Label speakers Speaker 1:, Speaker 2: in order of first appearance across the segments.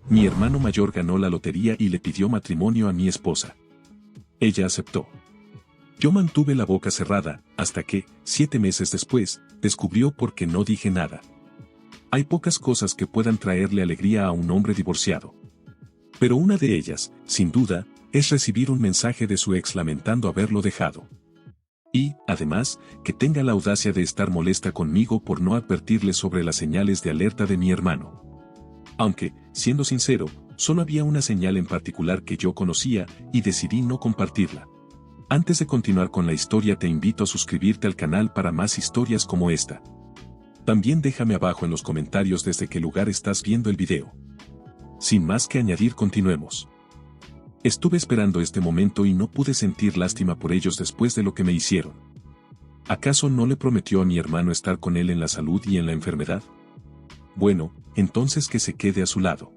Speaker 1: Mi hermano mayor ganó la lotería y le pidió matrimonio a mi esposa. Ella aceptó. Yo mantuve la boca cerrada, hasta que, 7 meses después, descubrió por qué no dije nada. Hay pocas cosas que puedan traerle alegría a un hombre divorciado. Pero una de ellas, sin duda, es recibir un mensaje de su ex lamentando haberlo dejado. Y, además, que tenga la audacia de estar molesta conmigo por no advertirle sobre las señales de alerta de mi hermano. Aunque, siendo sincero, solo había una señal en particular que yo conocía y decidí no compartirla. Antes de continuar con la historia te invito a suscribirte al canal para más historias como esta. También déjame abajo en los comentarios desde qué lugar estás viendo el video. Sin más que añadir, continuemos. Estuve esperando este momento y no pude sentir lástima por ellos después de lo que me hicieron. ¿Acaso no le prometió a mi hermano estar con él en la salud y en la enfermedad? Bueno, entonces que se quede a su lado.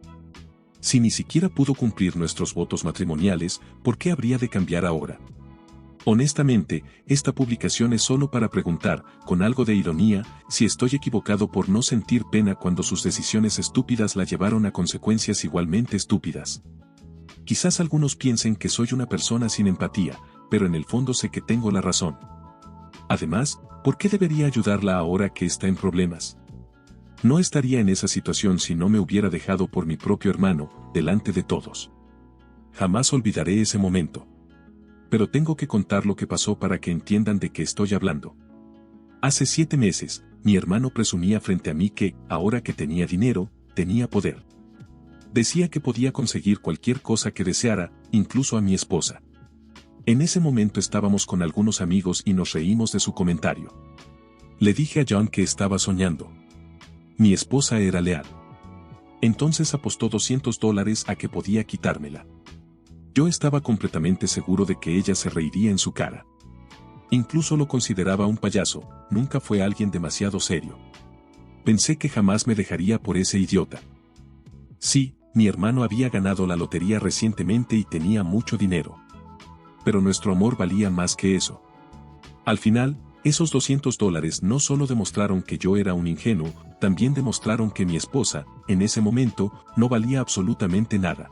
Speaker 1: Si ni siquiera pudo cumplir nuestros votos matrimoniales, ¿por qué habría de cambiar ahora? Honestamente, esta publicación es solo para preguntar, con algo de ironía, si estoy equivocado por no sentir pena cuando sus decisiones estúpidas la llevaron a consecuencias igualmente estúpidas. Quizás algunos piensen que soy una persona sin empatía, pero en el fondo sé que tengo la razón. Además, ¿por qué debería ayudarla ahora que está en problemas? No estaría en esa situación si no me hubiera dejado por mi propio hermano, delante de todos. Jamás olvidaré ese momento. Pero tengo que contar lo que pasó para que entiendan de qué estoy hablando. Hace 7 meses, mi hermano presumía frente a mí que, ahora que tenía dinero, tenía poder. Decía que podía conseguir cualquier cosa que deseara, incluso a mi esposa. En ese momento estábamos con algunos amigos y nos reímos de su comentario. Le dije a John que estaba soñando. Mi esposa era leal. Entonces apostó $200 a que podía quitármela. Yo estaba completamente seguro de que ella se reiría en su cara. Incluso lo consideraba un payaso, nunca fue alguien demasiado serio. Pensé que jamás me dejaría por ese idiota. Sí, mi hermano había ganado la lotería recientemente y tenía mucho dinero. Pero nuestro amor valía más que eso. Al final, esos $200 no solo demostraron que yo era un ingenuo, también demostraron que mi esposa, en ese momento, no valía absolutamente nada.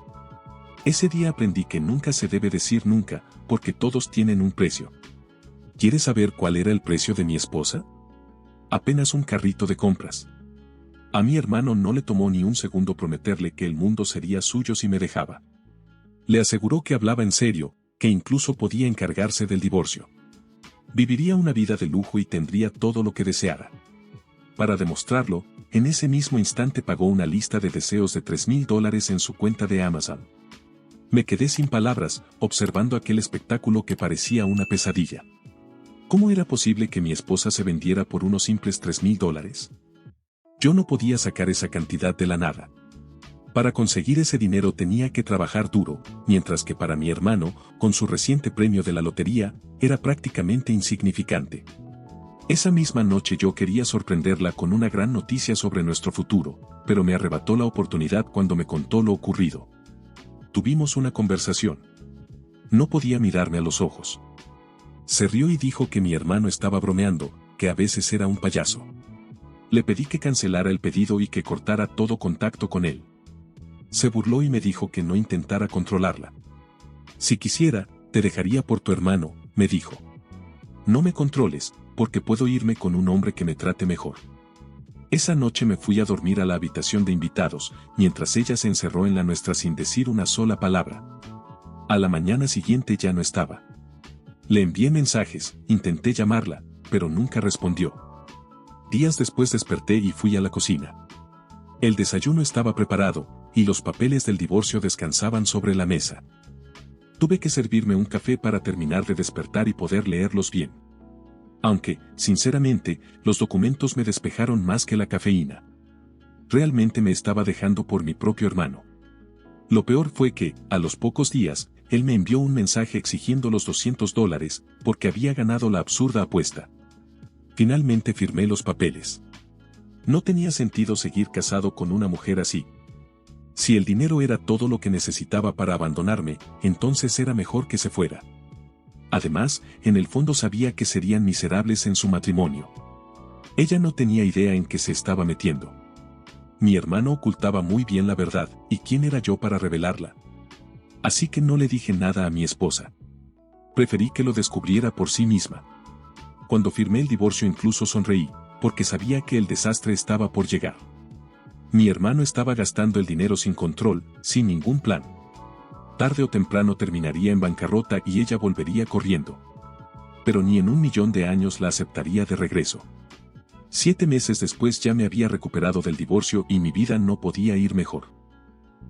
Speaker 1: Ese día aprendí que nunca se debe decir nunca, porque todos tienen un precio. ¿Quieres saber cuál era el precio de mi esposa? Apenas un carrito de compras. A mi hermano no le tomó ni un segundo prometerle que el mundo sería suyo si me dejaba. Le aseguró que hablaba en serio, que incluso podía encargarse del divorcio. Viviría una vida de lujo y tendría todo lo que deseara. Para demostrarlo, en ese mismo instante pagó una lista de deseos de $3,000 en su cuenta de Amazon. Me quedé sin palabras, observando aquel espectáculo que parecía una pesadilla. ¿Cómo era posible que mi esposa se vendiera por unos simples $3,000? Yo no podía sacar esa cantidad de la nada. Para conseguir ese dinero tenía que trabajar duro, mientras que para mi hermano, con su reciente premio de la lotería, era prácticamente insignificante. Esa misma noche yo quería sorprenderla con una gran noticia sobre nuestro futuro, pero me arrebató la oportunidad cuando me contó lo ocurrido. Tuvimos una conversación. No podía mirarme a los ojos. Se rió y dijo que mi hermano estaba bromeando, que a veces era un payaso. Le pedí que cancelara el pedido y que cortara todo contacto con él. Se burló y me dijo que no intentara controlarla. Si quisiera, te dejaría por tu hermano, me dijo. No me controles, porque puedo irme con un hombre que me trate mejor. Esa noche me fui a dormir a la habitación de invitados, mientras ella se encerró en la nuestra sin decir una sola palabra. A la mañana siguiente ya no estaba. Le envié mensajes, intenté llamarla, pero nunca respondió. Días después desperté y fui a la cocina. El desayuno estaba preparado, y los papeles del divorcio descansaban sobre la mesa. Tuve que servirme un café para terminar de despertar y poder leerlos bien. Aunque, sinceramente, los documentos me despejaron más que la cafeína. Realmente me estaba dejando por mi propio hermano. Lo peor fue que, a los pocos días, él me envió un mensaje exigiendo los $200 porque había ganado la absurda apuesta. Finalmente firmé los papeles. No tenía sentido seguir casado con una mujer así. Si el dinero era todo lo que necesitaba para abandonarme, entonces era mejor que se fuera. Además, en el fondo sabía que serían miserables en su matrimonio. Ella no tenía idea en qué se estaba metiendo. Mi hermano ocultaba muy bien la verdad, ¿y quién era yo para revelarla? Así que no le dije nada a mi esposa. Preferí que lo descubriera por sí misma. Cuando firmé el divorcio incluso sonreí, porque sabía que el desastre estaba por llegar. Mi hermano estaba gastando el dinero sin control, sin ningún plan. Tarde o temprano terminaría en bancarrota y ella volvería corriendo. Pero ni en 1.000.000 de años la aceptaría de regreso. 7 meses después ya me había recuperado del divorcio y mi vida no podía ir mejor.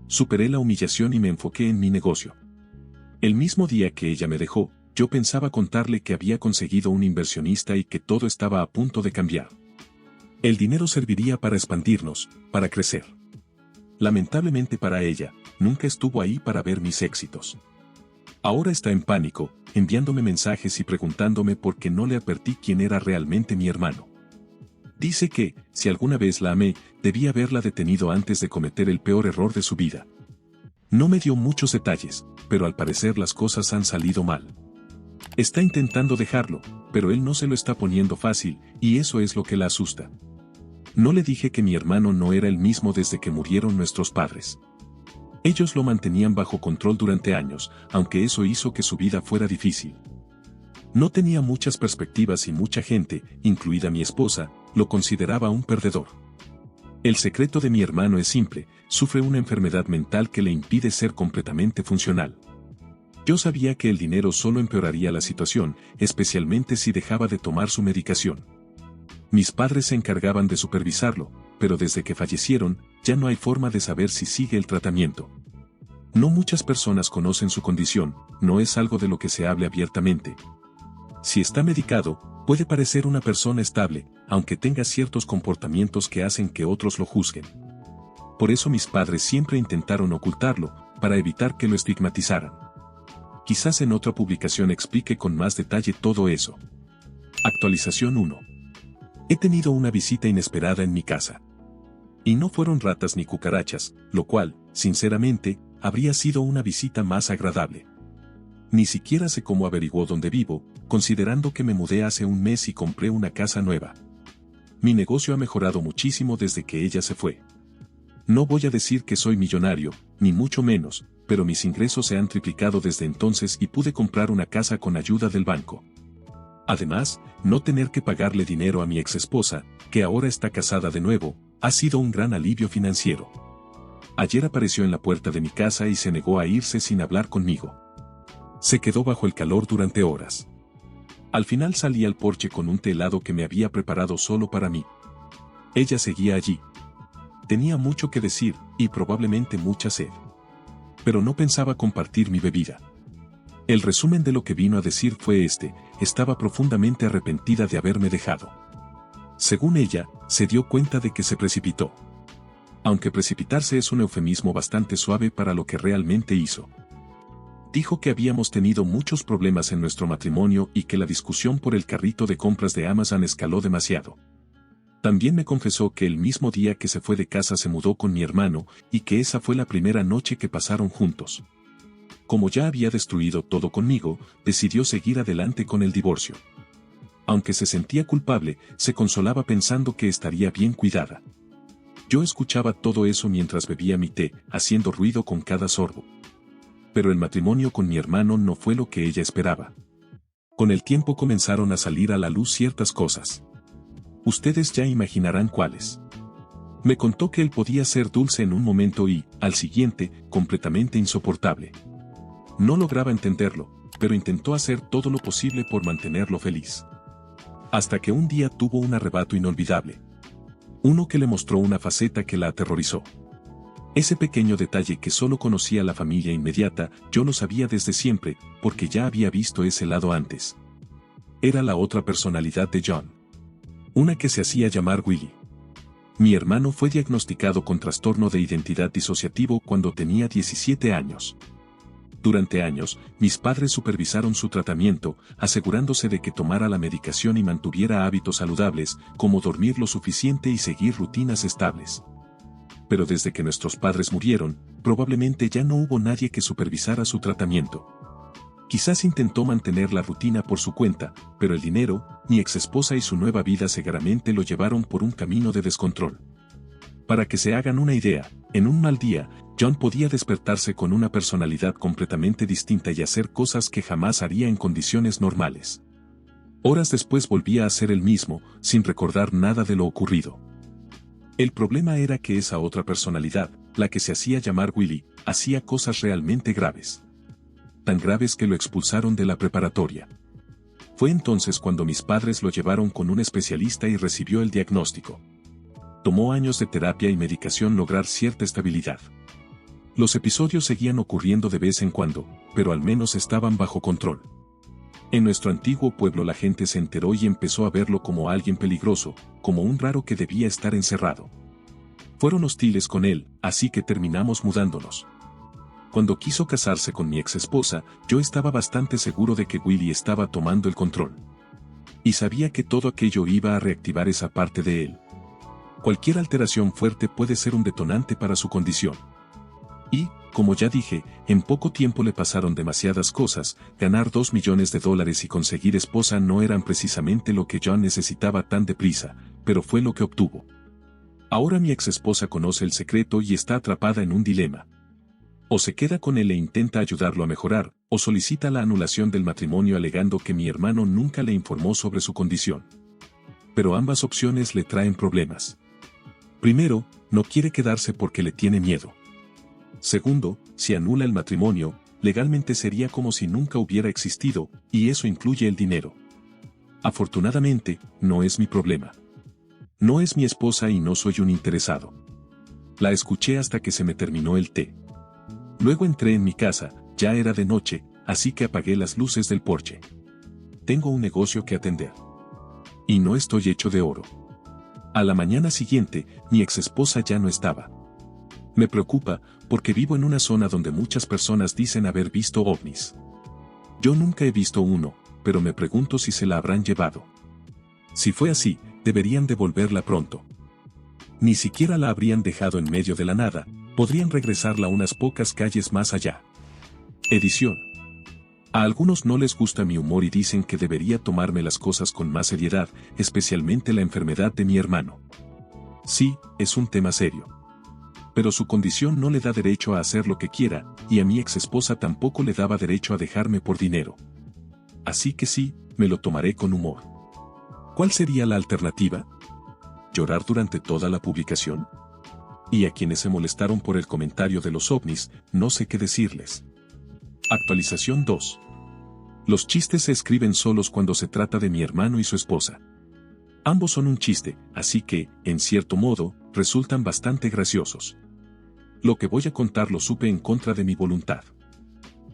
Speaker 1: Superé la humillación y me enfoqué en mi negocio. El mismo día que ella me dejó, yo pensaba contarle que había conseguido un inversionista y que todo estaba a punto de cambiar. El dinero serviría para expandirnos, para crecer. Lamentablemente para ella, nunca estuvo ahí para ver mis éxitos. Ahora está en pánico, enviándome mensajes y preguntándome por qué no le advertí quién era realmente mi hermano. Dice que, si alguna vez la amé, debía haberla detenido antes de cometer el peor error de su vida. No me dio muchos detalles, pero al parecer las cosas han salido mal. Está intentando dejarlo, pero él no se lo está poniendo fácil, y eso es lo que la asusta. No le dije que mi hermano no era el mismo desde que murieron nuestros padres. Ellos lo mantenían bajo control durante años, aunque eso hizo que su vida fuera difícil. No tenía muchas perspectivas y mucha gente, incluida mi esposa, lo consideraba un perdedor. El secreto de mi hermano es simple: sufre una enfermedad mental que le impide ser completamente funcional. Yo sabía que el dinero solo empeoraría la situación, especialmente si dejaba de tomar su medicación. Mis padres se encargaban de supervisarlo, pero desde que fallecieron, ya no hay forma de saber si sigue el tratamiento. No muchas personas conocen su condición, no es algo de lo que se hable abiertamente. Si está medicado, puede parecer una persona estable, aunque tenga ciertos comportamientos que hacen que otros lo juzguen. Por eso mis padres siempre intentaron ocultarlo, para evitar que lo estigmatizaran. Quizás en otra publicación explique con más detalle todo eso. Actualización 1. He tenido una visita inesperada en mi casa. Y no fueron ratas ni cucarachas, lo cual, sinceramente, habría sido una visita más agradable. Ni siquiera sé cómo averiguó dónde vivo, considerando que me mudé hace un mes y compré una casa nueva. Mi negocio ha mejorado muchísimo desde que ella se fue. No voy a decir que soy millonario, ni mucho menos, pero mis ingresos se han triplicado desde entonces y pude comprar una casa con ayuda del banco. Además, no tener que pagarle dinero a mi exesposa, que ahora está casada de nuevo, ha sido un gran alivio financiero. Ayer apareció en la puerta de mi casa y se negó a irse sin hablar conmigo. Se quedó bajo el calor durante horas. Al final salí al porche con un té helado que me había preparado solo para mí. Ella seguía allí. Tenía mucho que decir, y probablemente mucha sed. Pero no pensaba compartir mi bebida. El resumen de lo que vino a decir fue este: estaba profundamente arrepentida de haberme dejado. Según ella, se dio cuenta de que se precipitó. Aunque precipitarse es un eufemismo bastante suave para lo que realmente hizo. Dijo que habíamos tenido muchos problemas en nuestro matrimonio y que la discusión por el carrito de compras de Amazon escaló demasiado. También me confesó que el mismo día que se fue de casa se mudó con mi hermano y que esa fue la primera noche que pasaron juntos. Como ya había destruido todo conmigo, decidió seguir adelante con el divorcio. Aunque se sentía culpable, se consolaba pensando que estaría bien cuidada. Yo escuchaba todo eso mientras bebía mi té, haciendo ruido con cada sorbo. Pero el matrimonio con mi hermano no fue lo que ella esperaba. Con el tiempo comenzaron a salir a la luz ciertas cosas. Ustedes ya imaginarán cuáles. Me contó que él podía ser dulce en un momento y, al siguiente, completamente insoportable. No lograba entenderlo, pero intentó hacer todo lo posible por mantenerlo feliz. Hasta que un día tuvo un arrebato inolvidable. Uno que le mostró una faceta que la aterrorizó. Ese pequeño detalle que solo conocía la familia inmediata, yo lo sabía desde siempre, porque ya había visto ese lado antes. Era la otra personalidad de John. Una que se hacía llamar Willy. Mi hermano fue diagnosticado con trastorno de identidad disociativo cuando tenía 17 años. Durante años, mis padres supervisaron su tratamiento, asegurándose de que tomara la medicación y mantuviera hábitos saludables, como dormir lo suficiente y seguir rutinas estables. Pero desde que nuestros padres murieron, probablemente ya no hubo nadie que supervisara su tratamiento. Quizás intentó mantener la rutina por su cuenta, pero el dinero, mi exesposa y su nueva vida seguramente lo llevaron por un camino de descontrol. Para que se hagan una idea, en un mal día, John podía despertarse con una personalidad completamente distinta y hacer cosas que jamás haría en condiciones normales. Horas después volvía a ser el mismo, sin recordar nada de lo ocurrido. El problema era que esa otra personalidad, la que se hacía llamar Willy, hacía cosas realmente graves. Tan graves que lo expulsaron de la preparatoria. Fue entonces cuando mis padres lo llevaron con un especialista y recibió el diagnóstico. Tomó años de terapia y medicación lograr cierta estabilidad. Los episodios seguían ocurriendo de vez en cuando, pero al menos estaban bajo control. En nuestro antiguo pueblo la gente se enteró y empezó a verlo como alguien peligroso, como un raro que debía estar encerrado. Fueron hostiles con él, así que terminamos mudándonos. Cuando quiso casarse con mi exesposa, yo estaba bastante seguro de que Willy estaba tomando el control. Y sabía que todo aquello iba a reactivar esa parte de él. Cualquier alteración fuerte puede ser un detonante para su condición. Y, como ya dije, en poco tiempo le pasaron demasiadas cosas, ganar $2 millones y conseguir esposa no eran precisamente lo que John necesitaba tan deprisa, pero fue lo que obtuvo. Ahora mi exesposa conoce el secreto y está atrapada en un dilema. O se queda con él e intenta ayudarlo a mejorar, o solicita la anulación del matrimonio alegando que mi hermano nunca le informó sobre su condición. Pero ambas opciones le traen problemas. Primero, no quiere quedarse porque le tiene miedo. Segundo, si anula el matrimonio, legalmente sería como si nunca hubiera existido, y eso incluye el dinero. Afortunadamente, no es mi problema. No es mi esposa y no soy un interesado. La escuché hasta que se me terminó el té. Luego entré en mi casa, ya era de noche, así que apagué las luces del porche. Tengo un negocio que atender. Y no estoy hecho de oro. A la mañana siguiente, mi exesposa ya no estaba. Me preocupa, porque vivo en una zona donde muchas personas dicen haber visto ovnis. Yo nunca he visto uno, pero me pregunto si se la habrán llevado. Si fue así, deberían devolverla pronto. Ni siquiera la habrían dejado en medio de la nada, podrían regresarla unas pocas calles más allá. Edición. A algunos no les gusta mi humor y dicen que debería tomarme las cosas con más seriedad, especialmente la enfermedad de mi hermano. Sí, es un tema serio. Pero su condición no le da derecho a hacer lo que quiera, y a mi exesposa tampoco le daba derecho a dejarme por dinero. Así que sí, me lo tomaré con humor. ¿Cuál sería la alternativa? ¿Llorar durante toda la publicación? Y a quienes se molestaron por el comentario de los ovnis, no sé qué decirles. Actualización 2. Los chistes se escriben solos cuando se trata de mi hermano y su esposa. Ambos son un chiste, así que, en cierto modo, resultan bastante graciosos. Lo que voy a contar lo supe en contra de mi voluntad.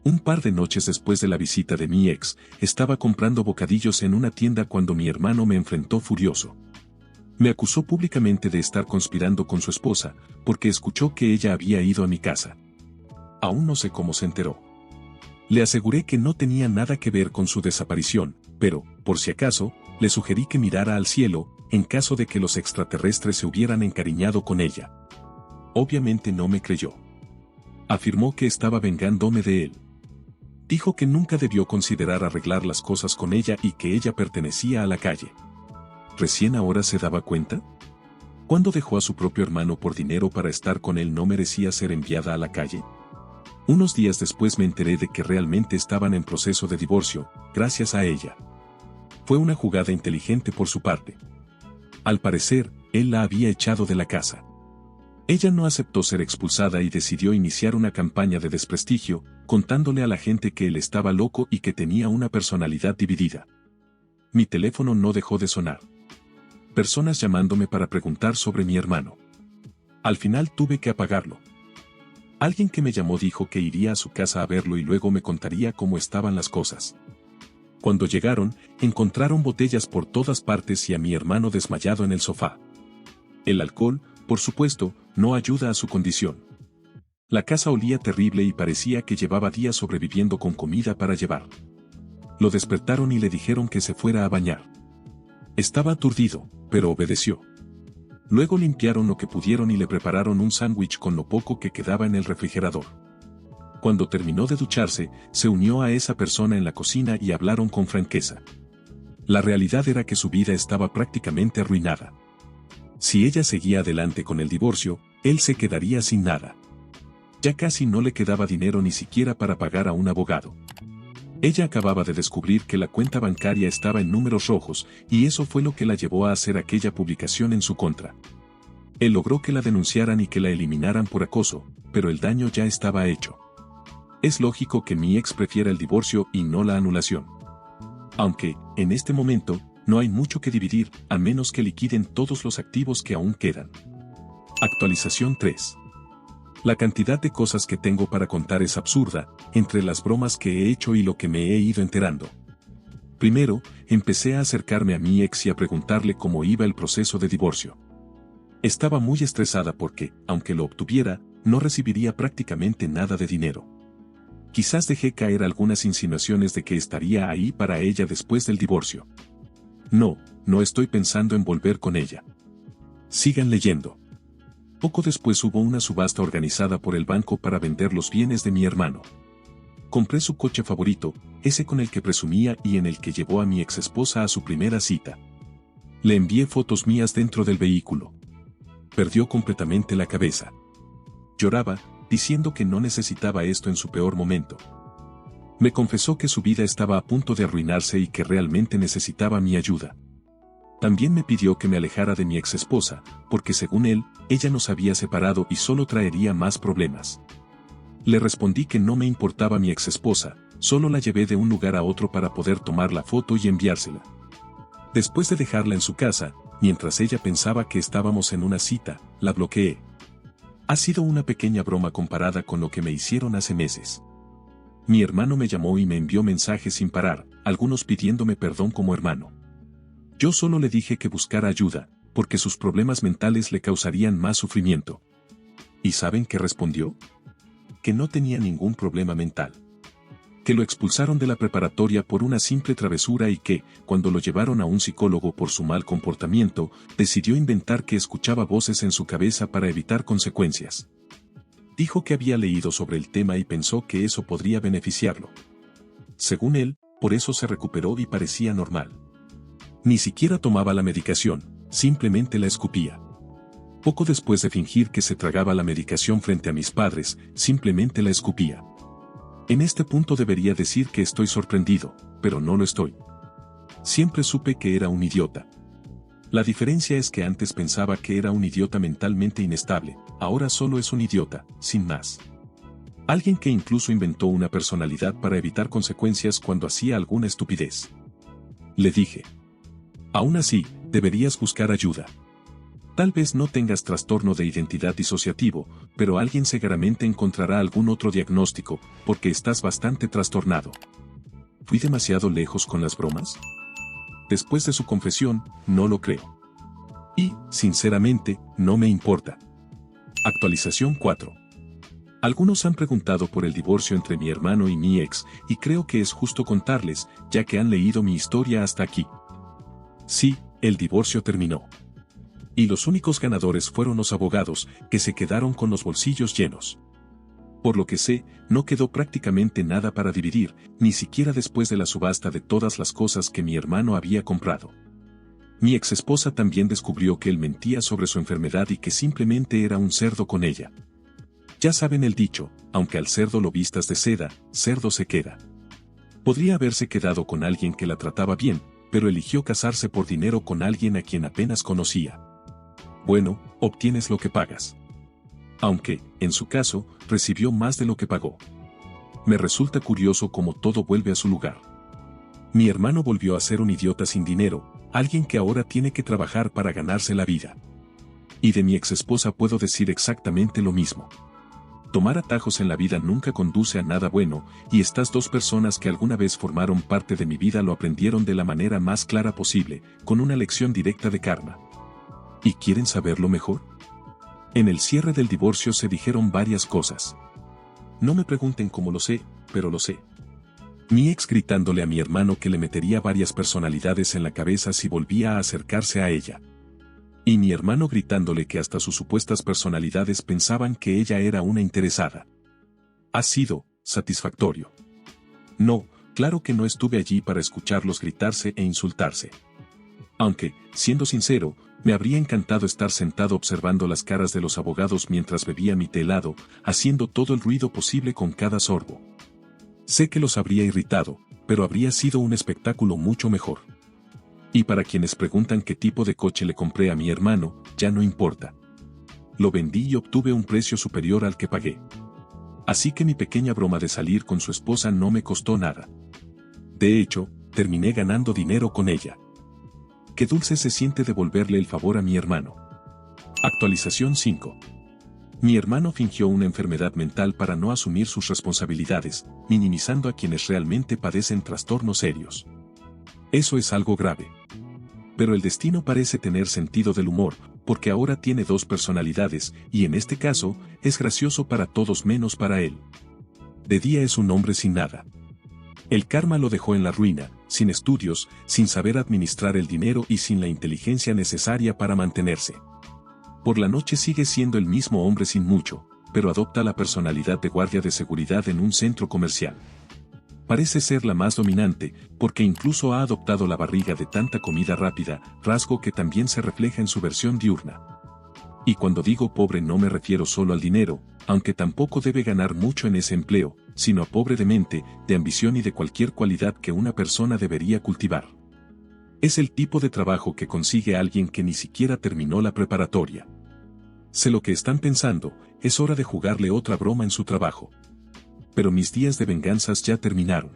Speaker 1: Un par de noches después de la visita de mi ex, estaba comprando bocadillos en una tienda cuando mi hermano me enfrentó furioso. Me acusó públicamente de estar conspirando con su esposa, porque escuchó que ella había ido a mi casa. Aún no sé cómo se enteró. Le aseguré que no tenía nada que ver con su desaparición, pero, por si acaso, le sugerí que mirara al cielo, en caso de que los extraterrestres se hubieran encariñado con ella. Obviamente no me creyó. Afirmó que estaba vengándome de él. Dijo que nunca debió considerar arreglar las cosas con ella y que ella pertenecía a la calle. ¿Recién ahora se daba cuenta? ¿Cuándo dejó a su propio hermano por dinero para estar con él no merecía ser enviada a la calle? Unos días después me enteré de que realmente estaban en proceso de divorcio, gracias a ella. Fue una jugada inteligente por su parte. Al parecer, él la había echado de la casa. Ella no aceptó ser expulsada y decidió iniciar una campaña de desprestigio, contándole a la gente que él estaba loco y que tenía una personalidad dividida. Mi teléfono no dejó de sonar. Personas llamándome para preguntar sobre mi hermano. Al final tuve que apagarlo. Alguien que me llamó dijo que iría a su casa a verlo y luego me contaría cómo estaban las cosas. Cuando llegaron, encontraron botellas por todas partes y a mi hermano desmayado en el sofá. El alcohol, por supuesto, no ayuda a su condición. La casa olía terrible y parecía que llevaba días sobreviviendo con comida para llevar. Lo despertaron y le dijeron que se fuera a bañar. Estaba aturdido, pero obedeció. Luego limpiaron lo que pudieron y le prepararon un sándwich con lo poco que quedaba en el refrigerador. Cuando terminó de ducharse, se unió a esa persona en la cocina y hablaron con franqueza. La realidad era que su vida estaba prácticamente arruinada. Si ella seguía adelante con el divorcio, él se quedaría sin nada. Ya casi no le quedaba dinero ni siquiera para pagar a un abogado. Ella acababa de descubrir que la cuenta bancaria estaba en números rojos, y eso fue lo que la llevó a hacer aquella publicación en su contra. Él logró que la denunciaran y que la eliminaran por acoso, pero el daño ya estaba hecho. Es lógico que mi ex prefiera el divorcio y no la anulación. Aunque, en este momento, no hay mucho que dividir, a menos que liquiden todos los activos que aún quedan. Actualización 3. La cantidad de cosas que tengo para contar es absurda, entre las bromas que he hecho y lo que me he ido enterando. Primero, empecé a acercarme a mi ex y a preguntarle cómo iba el proceso de divorcio. Estaba muy estresada porque, aunque lo obtuviera, no recibiría prácticamente nada de dinero. Quizás dejé caer algunas insinuaciones de que estaría ahí para ella después del divorcio. No estoy pensando en volver con ella. Sigan leyendo. Poco después hubo una subasta organizada por el banco para vender los bienes de mi hermano. Compré su coche favorito, ese con el que presumía y en el que llevó a mi exesposa a su primera cita. Le envié fotos mías dentro del vehículo. Perdió completamente la cabeza. Lloraba, diciendo que no necesitaba esto en su peor momento. Me confesó que su vida estaba a punto de arruinarse y que realmente necesitaba mi ayuda. También me pidió que me alejara de mi exesposa, porque según él, ella nos había separado y solo traería más problemas. Le respondí que no me importaba mi exesposa, solo la llevé de un lugar a otro para poder tomar la foto y enviársela. Después de dejarla en su casa, mientras ella pensaba que estábamos en una cita, la bloqueé. Ha sido una pequeña broma comparada con lo que me hicieron hace meses. Mi hermano me llamó y me envió mensajes sin parar, algunos pidiéndome perdón como hermano. Yo solo le dije que buscara ayuda, porque sus problemas mentales le causarían más sufrimiento. ¿Y saben qué respondió? Que no tenía ningún problema mental. Que lo expulsaron de la preparatoria por una simple travesura y que, cuando lo llevaron a un psicólogo por su mal comportamiento, decidió inventar que escuchaba voces en su cabeza para evitar consecuencias. Dijo que había leído sobre el tema y pensó que eso podría beneficiarlo. Según él, por eso se recuperó y parecía normal. Ni siquiera tomaba la medicación, simplemente la escupía. Poco después de fingir que se tragaba la medicación frente a mis padres, simplemente la escupía. En este punto debería decir que estoy sorprendido, pero no lo estoy. Siempre supe que era un idiota. La diferencia es que antes pensaba que era un idiota mentalmente inestable, ahora solo es un idiota, sin más. Alguien que incluso inventó una personalidad para evitar consecuencias cuando hacía alguna estupidez. Le dije. Aún así, deberías buscar ayuda. Tal vez no tengas trastorno de identidad disociativo, pero alguien seguramente encontrará algún otro diagnóstico, porque estás bastante trastornado. ¿Fui demasiado lejos con las bromas? Después de su confesión, no lo creo. Y, sinceramente, no me importa. Actualización 4. Algunos han preguntado por el divorcio entre mi hermano y mi ex, y creo que es justo contarles, ya que han leído mi historia hasta aquí. Sí, el divorcio terminó. Y los únicos ganadores fueron los abogados, que se quedaron con los bolsillos llenos. Por lo que sé, no quedó prácticamente nada para dividir, ni siquiera después de la subasta de todas las cosas que mi hermano había comprado. Mi exesposa también descubrió que él mentía sobre su enfermedad y que simplemente era un cerdo con ella. Ya saben el dicho, aunque al cerdo lo vistas de seda, cerdo se queda. Podría haberse quedado con alguien que la trataba bien, pero eligió casarse por dinero con alguien a quien apenas conocía. Bueno, obtienes lo que pagas. Aunque, en su caso, recibió más de lo que pagó. Me resulta curioso cómo todo vuelve a su lugar. Mi hermano volvió a ser un idiota sin dinero, alguien que ahora tiene que trabajar para ganarse la vida. Y de mi exesposa puedo decir exactamente lo mismo. Tomar atajos en la vida nunca conduce a nada bueno, y estas dos personas que alguna vez formaron parte de mi vida lo aprendieron de la manera más clara posible, con una lección directa de karma. ¿Y quieren saberlo mejor? En el cierre del divorcio se dijeron varias cosas. No me pregunten cómo lo sé, pero lo sé. Mi ex gritándole a mi hermano que le metería varias personalidades en la cabeza si volvía a acercarse a ella. Y mi hermano gritándole que hasta sus supuestas personalidades pensaban que ella era una interesada. Ha sido satisfactorio. No, claro que no estuve allí para escucharlos gritarse e insultarse. Aunque, siendo sincero, Me habría encantado estar sentado observando las caras de los abogados mientras bebía mi té helado, haciendo todo el ruido posible con cada sorbo. Sé que los habría irritado, pero habría sido un espectáculo mucho mejor. Y para quienes preguntan qué tipo de coche le compré a mi hermano, ya no importa. Lo vendí y obtuve un precio superior al que pagué. Así que mi pequeña broma de salir con su esposa no me costó nada. De hecho, terminé ganando dinero con ella. Qué dulce se siente devolverle el favor a mi hermano. Actualización 5. Mi hermano fingió una enfermedad mental para no asumir sus responsabilidades, minimizando a quienes realmente padecen trastornos serios. Eso es algo grave. Pero el destino parece tener sentido del humor, porque ahora tiene dos personalidades, y en este caso, es gracioso para todos menos para él. De día es un hombre sin nada. El karma lo dejó en la ruina, sin estudios, sin saber administrar el dinero y sin la inteligencia necesaria para mantenerse. Por la noche sigue siendo el mismo hombre sin mucho, pero adopta la personalidad de guardia de seguridad en un centro comercial. Parece ser la más dominante, porque incluso ha adoptado la barriga de tanta comida rápida, rasgo que también se refleja en su versión diurna. Y cuando digo pobre no me refiero solo al dinero, aunque tampoco debe ganar mucho en ese empleo, sino a pobre de mente, de ambición y de cualquier cualidad que una persona debería cultivar. Es el tipo de trabajo que consigue alguien que ni siquiera terminó la preparatoria. Sé lo que están pensando, es hora de jugarle otra broma en su trabajo. Pero mis días de venganzas ya terminaron.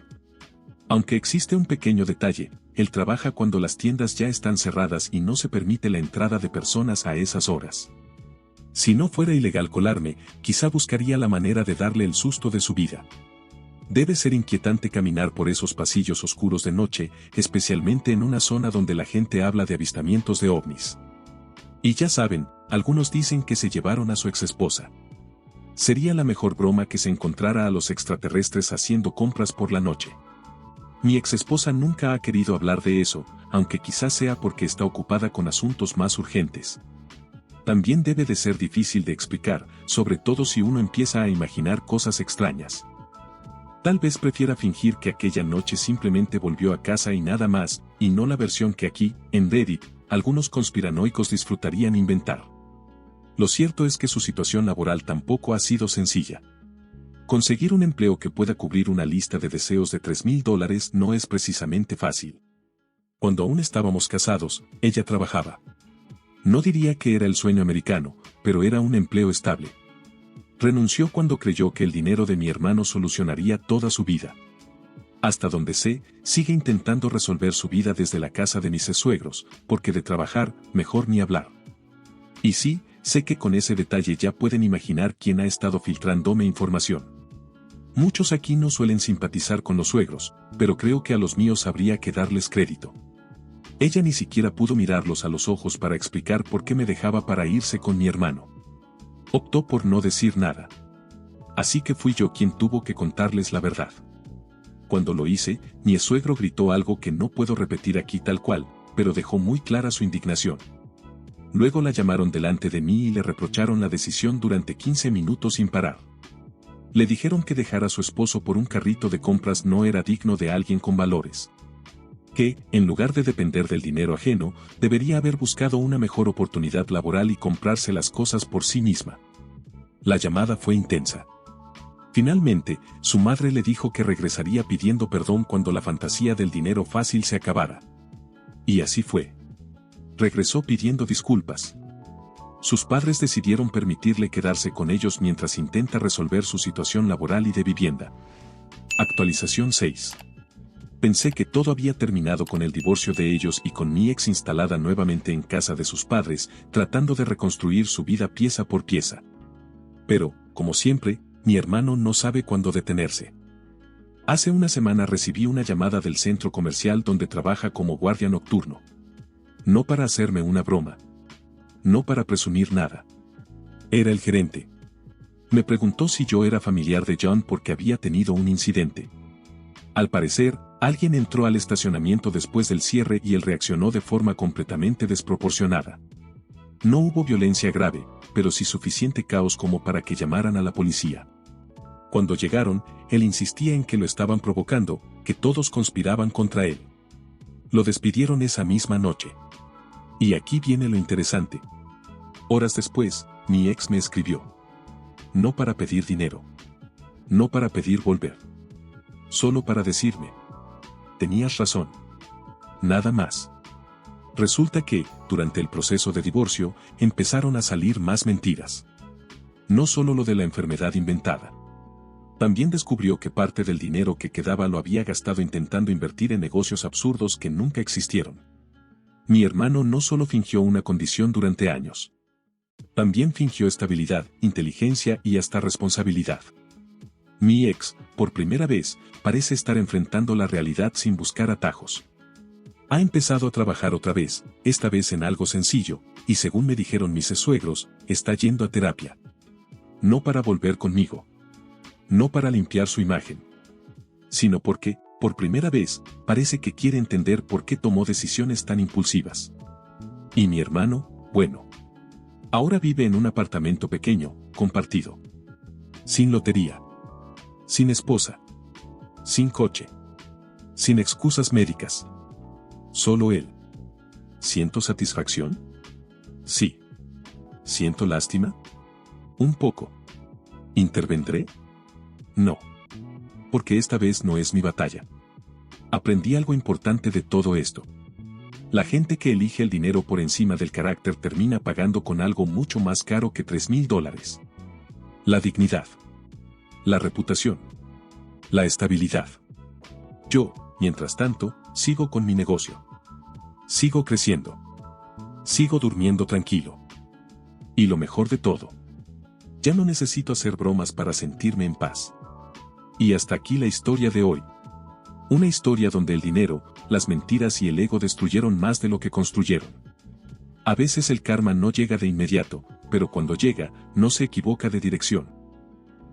Speaker 1: Aunque existe un pequeño detalle, él trabaja cuando las tiendas ya están cerradas y no se permite la entrada de personas a esas horas. Si no fuera ilegal colarme, quizá buscaría la manera de darle el susto de su vida. Debe ser inquietante caminar por esos pasillos oscuros de noche, especialmente en una zona donde la gente habla de avistamientos de ovnis. Y ya saben, algunos dicen que se llevaron a su exesposa. Sería la mejor broma que se encontrara a los extraterrestres haciendo compras por la noche. Mi exesposa nunca ha querido hablar de eso, aunque quizás sea porque está ocupada con asuntos más urgentes. También debe de ser difícil de explicar, sobre todo si uno empieza a imaginar cosas extrañas. Tal vez prefiera fingir que aquella noche simplemente volvió a casa y nada más, y no la versión que aquí, en Reddit, algunos conspiranoicos disfrutarían inventar. Lo cierto es que su situación laboral tampoco ha sido sencilla. Conseguir un empleo que pueda cubrir una lista de deseos de $3,000 no es precisamente fácil. Cuando aún estábamos casados, ella trabajaba. No diría que era el sueño americano, pero era un empleo estable. Renunció cuando creyó que el dinero de mi hermano solucionaría toda su vida. Hasta donde sé, sigue intentando resolver su vida desde la casa de mis suegros, porque de trabajar, mejor ni hablar. Y sí, sé que con ese detalle ya pueden imaginar quién ha estado filtrándome información. Muchos aquí no suelen simpatizar con los suegros, pero creo que a los míos habría que darles crédito. Ella ni siquiera pudo mirarlos a los ojos para explicar por qué me dejaba para irse con mi hermano. Optó por no decir nada. Así que fui yo quien tuvo que contarles la verdad. Cuando lo hice, mi suegro gritó algo que no puedo repetir aquí tal cual, pero dejó muy clara su indignación. Luego la llamaron delante de mí y le reprocharon la decisión durante 15 minutos sin parar. Le dijeron que dejar a su esposo por un carrito de compras no era digno de alguien con valores. Que, en lugar de depender del dinero ajeno, debería haber buscado una mejor oportunidad laboral y comprarse las cosas por sí misma. La llamada fue intensa. Finalmente, su madre le dijo que regresaría pidiendo perdón cuando la fantasía del dinero fácil se acabara. Y así fue. Regresó pidiendo disculpas. Sus padres decidieron permitirle quedarse con ellos mientras intenta resolver su situación laboral y de vivienda. Actualización 6. Pensé que todo había terminado con el divorcio de ellos y con mi ex instalada nuevamente en casa de sus padres, tratando de reconstruir su vida pieza por pieza. Pero, como siempre, mi hermano no sabe cuándo detenerse. Hace una semana recibí una llamada del centro comercial donde trabaja como guardia nocturno. No para hacerme una broma. No para presumir nada. Era el gerente. Me preguntó si yo era familiar de John porque había tenido un incidente. Al parecer, alguien entró al estacionamiento después del cierre y él reaccionó de forma completamente desproporcionada. No hubo violencia grave, pero sí suficiente caos como para que llamaran a la policía. Cuando llegaron, él insistía en que lo estaban provocando, que todos conspiraban contra él. Lo despidieron esa misma noche. Y aquí viene lo interesante. Horas después, mi ex me escribió. No para pedir dinero. No para pedir volver. Solo para decirme. Tenías razón. Nada más. Resulta que, durante el proceso de divorcio, empezaron a salir más mentiras. No solo lo de la enfermedad inventada. También descubrió que parte del dinero que quedaba lo había gastado intentando invertir en negocios absurdos que nunca existieron. Mi hermano no solo fingió una condición durante años. También fingió estabilidad, inteligencia y hasta responsabilidad. Mi ex, por primera vez, parece estar enfrentando la realidad sin buscar atajos. Ha empezado a trabajar otra vez, esta vez en algo sencillo, y según me dijeron mis suegros, está yendo a terapia. No para volver conmigo. No para limpiar su imagen. Sino porque, por primera vez, parece que quiere entender por qué tomó decisiones tan impulsivas. Y mi hermano, bueno. Ahora vive en un apartamento pequeño, compartido. Sin lotería. Sin esposa. Sin coche. Sin excusas médicas. Solo él. ¿Siento satisfacción? Sí. ¿Siento lástima? Un poco. ¿Intervendré? No. Porque esta vez no es mi batalla. Aprendí algo importante de todo esto. La gente que elige el dinero por encima del carácter termina pagando con algo mucho más caro que $3,000. La dignidad. La reputación. La estabilidad. Yo, mientras tanto, sigo con mi negocio. Sigo creciendo. Sigo durmiendo tranquilo. Y lo mejor de todo. Ya no necesito hacer bromas para sentirme en paz. Y hasta aquí la historia de hoy. Una historia donde el dinero, las mentiras y el ego destruyeron más de lo que construyeron. A veces el karma no llega de inmediato, pero cuando llega, no se equivoca de dirección.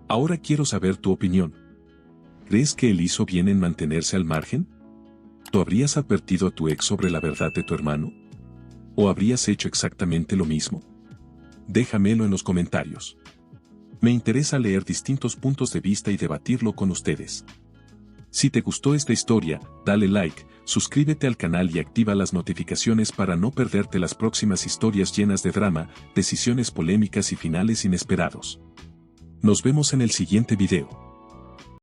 Speaker 1: Ahora quiero saber tu opinión. ¿Crees que él hizo bien en mantenerse al margen? ¿Tú habrías advertido a tu ex sobre la verdad de tu hermano? ¿O habrías hecho exactamente lo mismo? Déjamelo en los comentarios. Me interesa leer distintos puntos de vista y debatirlo con ustedes. Si te gustó esta historia, dale like, suscríbete al canal y activa las notificaciones para no perderte las próximas historias llenas de drama, decisiones polémicas y finales inesperados. Nos vemos en el siguiente video.